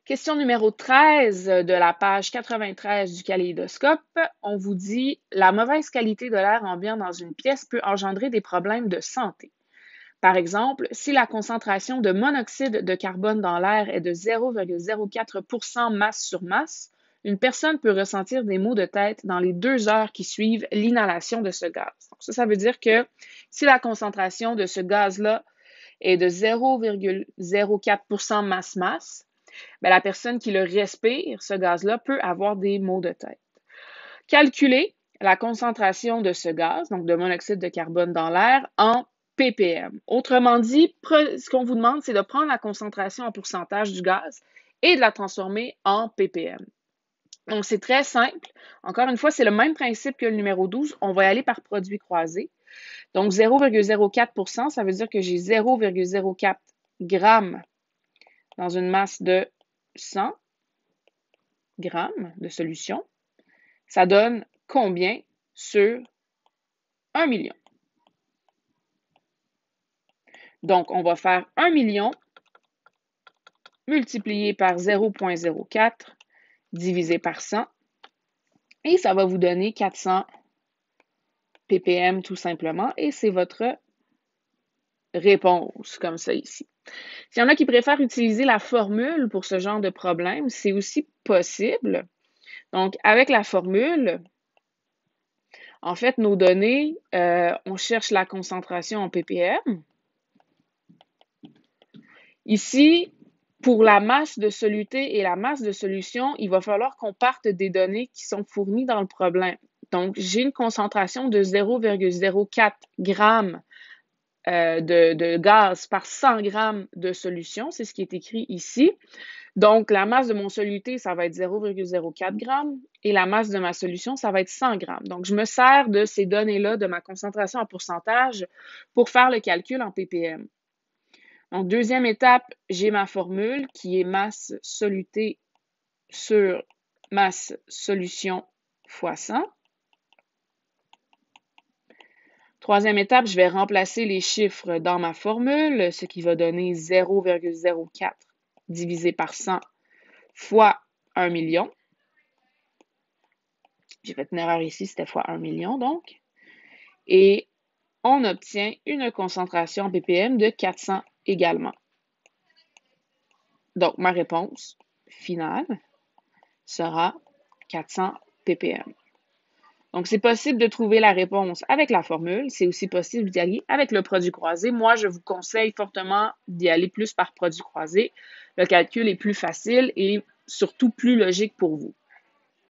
Question numéro 13 de la page 93 du kaléidoscope. On vous dit la mauvaise qualité de l'air ambiant dans une pièce peut engendrer des problèmes de santé. Par exemple, si la concentration de monoxyde de carbone dans l'air est de 0,04 masse sur masse, une personne peut ressentir des maux de tête dans les 2 heures qui suivent l'inhalation de ce gaz. Donc ça veut dire que si la concentration de ce gaz-là est de 0,04 masse-masse, ben, la personne qui le respire, ce gaz-là, peut avoir des maux de tête. Calculez la concentration de ce gaz, donc de monoxyde de carbone dans l'air, en ppm. Autrement dit, ce qu'on vous demande, c'est de prendre la concentration en pourcentage du gaz et de la transformer en ppm. Donc, c'est très simple. Encore une fois, c'est le même principe que le numéro 12. On va y aller par produit croisé. Donc, 0,04 ça veut dire que j'ai 0,04 grammes dans une masse de 100 grammes de solution. Ça donne combien sur 1 million? Donc, on va faire 1 million multiplié par 0,04 divisé par 100 et ça va vous donner 400 ppm tout simplement et c'est votre réponse comme ça ici. S'il y en a qui préfèrent utiliser la formule pour ce genre de problème, c'est aussi possible. Donc, avec la formule, en fait, nos données, on cherche la concentration en ppm. Ici, pour la masse de soluté et la masse de solution, il va falloir qu'on parte des données qui sont fournies dans le problème. Donc, j'ai une concentration de 0,04 grammes de gaz par 100 grammes de solution. C'est ce qui est écrit ici. Donc, la masse de mon soluté, ça va être 0,04 grammes et la masse de ma solution, ça va être 100 grammes. Donc, je me sers de ces données-là, de ma concentration en pourcentage, pour faire le calcul en ppm. Donc, deuxième étape, j'ai ma formule qui est masse solutée sur masse solution fois 100. Troisième étape, je vais remplacer les chiffres dans ma formule, ce qui va donner 0,04 divisé par 100 fois 1 million. J'ai fait une erreur ici, c'était fois 1 million donc. Et on obtient une concentration en ppm de 400 également. Donc, ma réponse finale sera 400 ppm. Donc, c'est possible de trouver la réponse avec la formule. C'est aussi possible d'y aller avec le produit croisé. Moi, je vous conseille fortement d'y aller plus par produit croisé. Le calcul est plus facile et surtout plus logique pour vous.